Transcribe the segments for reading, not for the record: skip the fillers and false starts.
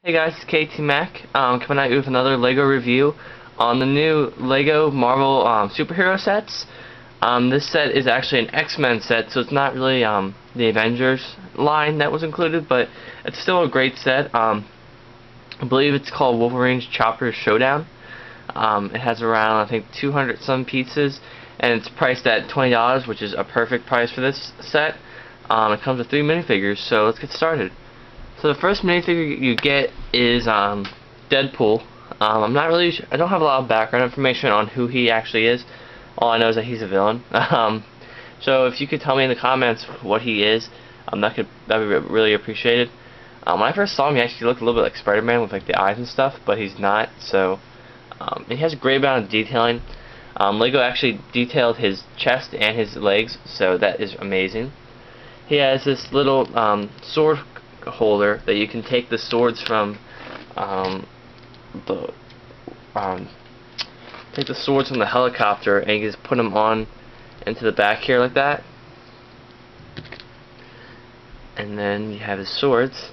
Hey guys, it's kdtmac, coming at you with another LEGO review on the new LEGO Marvel superhero sets. This set is actually an X-Men set, so it's not really the Avengers line that was included, but it's still a great set. I believe it's called Wolverine's Chopper Showdown. It has around, I think, 200 some pieces, and it's priced at $20, which is a perfect price for this set. It comes with 3 minifigures, so let's get started. So the first minifigure you get is Deadpool. I'm not really I don't have a lot of background information on who he actually is. All I know is that he's a villain. So if you could tell me in the comments what he is, that'd be really appreciated. When I first saw him, he actually looked a little bit like Spider-Man with like the eyes and stuff, but he's not. So he has a great amount of detailing. LEGO actually detailed his chest and his legs, so that is amazing. He has this little sword holder that you can take the swords from take the swords from the helicopter and you just put them on into the back here like that, and then you have his swords.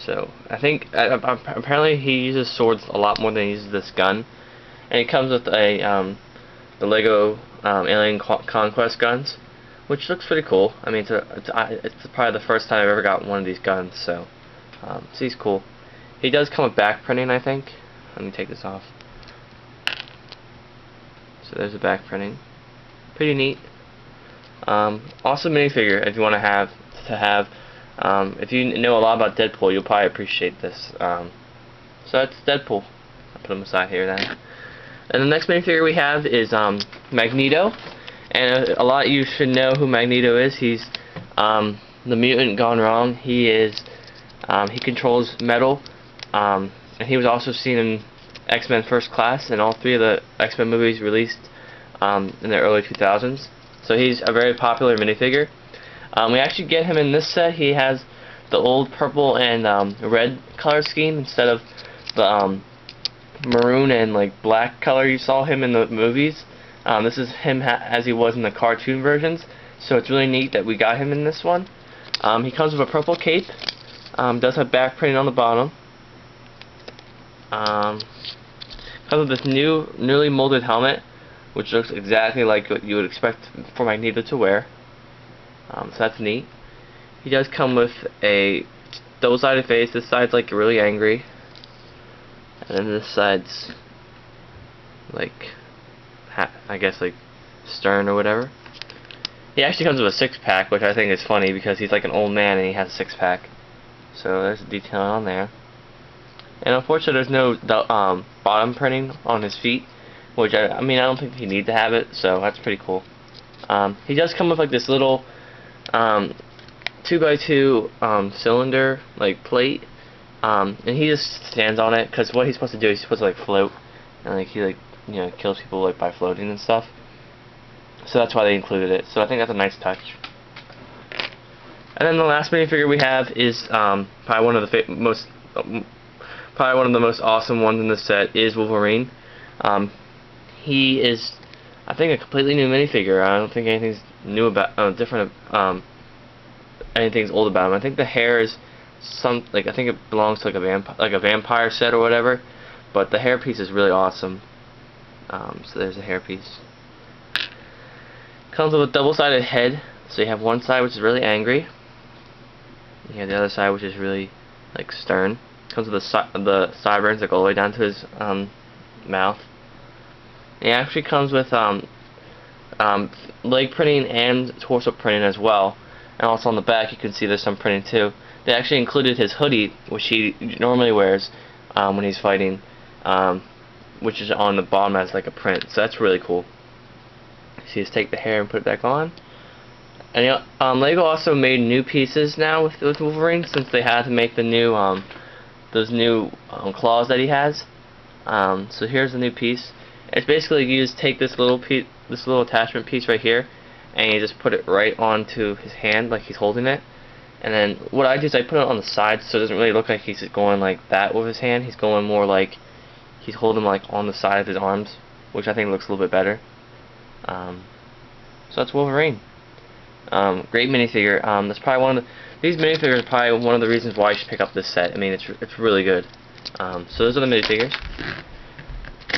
So I think apparently he uses swords a lot more than he uses this gun, and it comes with a the LEGO Alien Conquest guns, which looks pretty cool. I mean, it's probably the first time I've ever got one of these guns, so he's cool. He does come with back printing, I think. Let me take this off. So there's the back printing. Pretty neat. Awesome minifigure if you want to have. If you know a lot about Deadpool, you'll probably appreciate this. So that's Deadpool. I'll put him aside here then. And the next minifigure we have is Magneto. And a lot of you should know who Magneto is. He's the mutant gone wrong. He controls metal, and he was also seen in X-Men First Class and all 3 of the X-Men movies released in the early 2000s. So he's a very popular minifigure. We actually get him in this set. He has the old purple and red color scheme instead of the maroon and like black color you saw him in the movies. This is him as he was in the cartoon versions, so it's really neat that we got him in this one. He comes with a purple cape, does have back printing on the bottom. Comes with this newly molded helmet, which looks exactly like what you would expect for Magneto to wear. So that's neat. He does come with a double-sided face. This side's like really angry, and then this side's like, I guess like stern or whatever. He actually comes with a 6-pack, which I think is funny because he's like an old man and he has a 6-pack. So there's a detail on there. And unfortunately there's no bottom printing on his feet, which I mean I don't think he needs to have it, so that's pretty cool. He does come with like this little 2x2 cylinder like plate, and he just stands on it because what he's supposed to do is he's supposed to like float, and like he kills people like by floating and stuff. So that's why they included it. So I think that's a nice touch. And then the last minifigure we have is probably one of the most awesome ones in this set is Wolverine. He is, I think, a completely new minifigure. I don't think anything's new about anything's old about him. I think the hair is I think it belongs to like a vampire set or whatever. But the hair piece is really awesome. So there's a hairpiece. Comes with a double-sided head. So you have one side which is really angry. You have the other side which is really like stern. Comes with the sideburns that go all the way down to his mouth. It actually comes with leg printing and torso printing as well. And also on the back you can see there's some printing too. They actually included his hoodie, which he normally wears when he's fighting. Which is on the bottom as like a print, so that's really cool. So you just take the hair and put it back on. And LEGO also made new pieces now with Wolverine, since they had to make the new those new claws that he has. So here's the new piece. It's basically you just take this little attachment piece right here, and you just put it right onto his hand like he's holding it. And then what I do is I put it on the side, so it doesn't really look like he's going like that with his hand. He's going more like he's holding like on the side of his arms, which I think looks a little bit better. So that's Wolverine. Great minifigure. That's probably one of these minifigures are probably one of the reasons why you should pick up this set. I mean, it's really good. So those are the minifigures.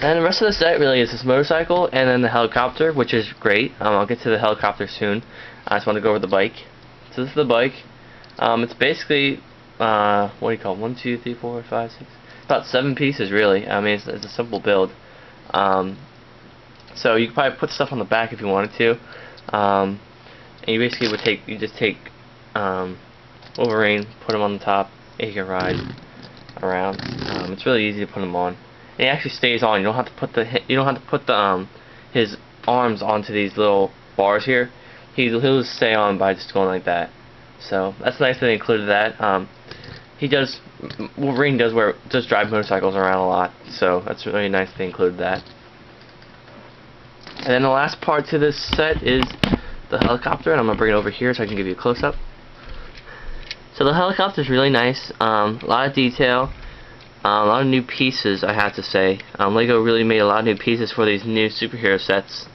And the rest of the set really is this motorcycle and then the helicopter, which is great. I'll get to the helicopter soon. I just want to go over the bike. So this is the bike. It's basically, what do you call it? 1, 2, 3, 4, 5, 6. About 7 pieces, really. I mean, it's a simple build. So you could probably put stuff on the back if you wanted to. And you basically would just take Wolverine, put him on the top, and you can ride around. It's really easy to put him on. And he actually stays on. You don't have to put his arms onto these little bars here. He'll just stay on by just going like that. So that's nice that they included that. Wolverine does drive motorcycles around a lot, so that's really nice they included that. And then the last part to this set is the helicopter, and I'm gonna bring it over here so I can give you a close-up. So the helicopter is really nice. A lot of detail, a lot of new pieces, I have to say. Lego really made a lot of new pieces for these new superhero sets,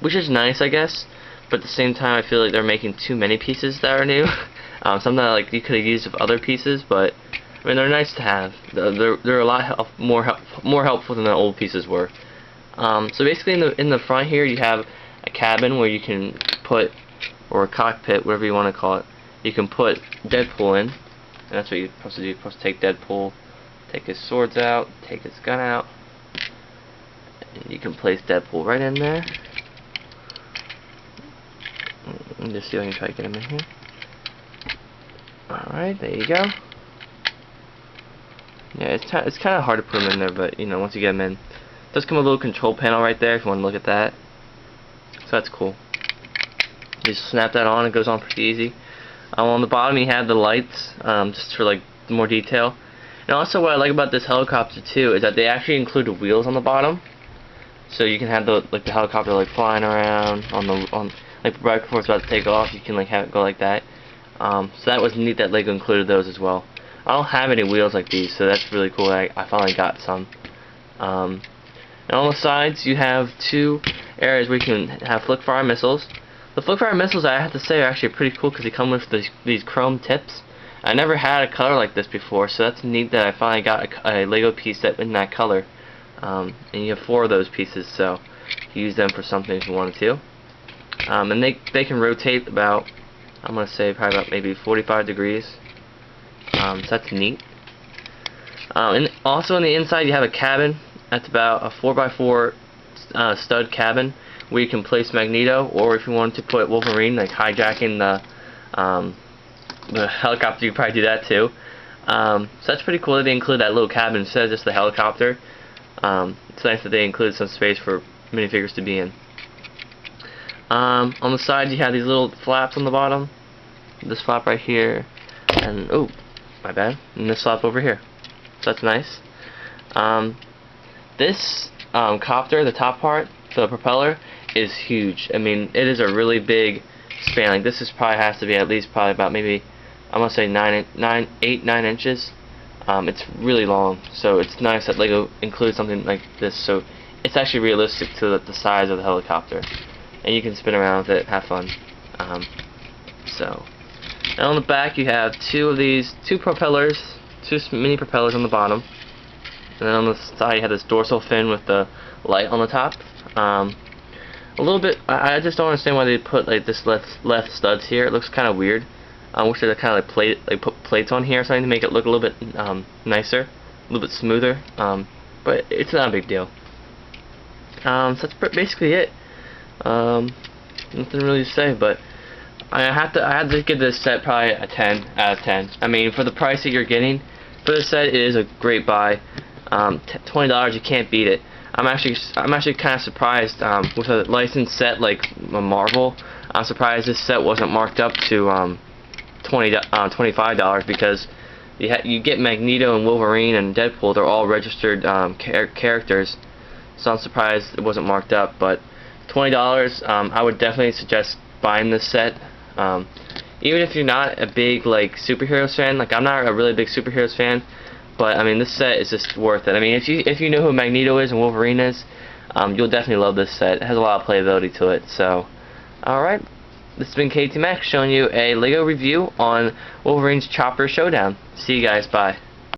which is nice, I guess. But at the same time, I feel like they're making too many pieces that are new. Some that like you could have used with other pieces, but I mean they're nice to have. They're a lot more helpful than the old pieces were. So basically, in the front here, you have a cabin where you can put, or a cockpit, whatever you want to call it. You can put Deadpool in, and that's what you're supposed to do. You're supposed to take Deadpool, take his swords out, take his gun out, and you can place Deadpool right in there. And just see if I can try to get him in here. Alright, there you go. Yeah, it's kind of hard to put him in there, but you know, once you get him in, it does come with a little control panel right there if you want to look at that. So that's cool. You just snap that on, it goes on pretty easy. On the bottom you have the lights, just for like more detail. And also what I like about this helicopter too is that they actually include the wheels on the bottom, so you can have the helicopter like flying around on like right before it's about to take off. You can like have it go like that. So that was neat that Lego included those as well. I don't have any wheels like these, so that's really cool. I finally got some. And on the sides you have 2 areas where you can have flick fire missiles. The flick fire missiles, I have to say, are actually pretty cool because they come with these chrome tips. I never had a color like this before, so that's neat that I finally got a Lego piece that in that color. And you have 4 of those pieces, so you use them for something if you wanted to. And they can rotate about, I'm going to say probably about maybe 45 degrees. So that's neat. And also on the inside you have a cabin. That's about a 4x4 stud cabin where you can place Magneto, or if you wanted to put Wolverine, like hijacking the helicopter, you could probably do that too. So that's pretty cool that they include that little cabin instead of just the helicopter. It's nice that they include some space for minifigures to be in. On the side you have these little flaps on the bottom. This flap right here, and oh, my bad, and this flap over here. So that's nice. This copter, the top part, the propeller, is huge. I mean, it is a really big span. Like this has to be at least probably about maybe, I'm gonna say 8, 9 inches. It's really long, so it's nice that Lego includes something like this. So it's actually realistic to the size of the helicopter, and you can spin around with it, have fun. And on the back you have 2 propellers, 2 mini propellers on the bottom. And then on the side you have this dorsal fin with the light on the top. A little bit, I just don't understand why they put like this left studs here. It looks kind of weird. I wish they kind of put plates on here or something to make it look a little bit nicer, a little bit smoother. But it's not a big deal. So that's basically it. Nothing really to say, but I had to give this set probably a 10 out of 10. I mean, for the price that you're getting for this set, it is a great buy. $20, you can't beat it. I'm actually kind of surprised with a licensed set like Marvel. I'm surprised this set wasn't marked up to $25 because you get Magneto and Wolverine and Deadpool. They're all registered characters, so I'm surprised it wasn't marked up. But $20, I would definitely suggest buying this set. Even if you're not a big like superheroes fan, like I'm not a really big superheroes fan, but I mean this set is just worth it. I mean if you know who Magneto is and Wolverine is, you'll definitely love this set. It has a lot of playability to it. So, alright, this has been kdtmac showing you a LEGO review on Wolverine's Chopper Showdown. See you guys, bye.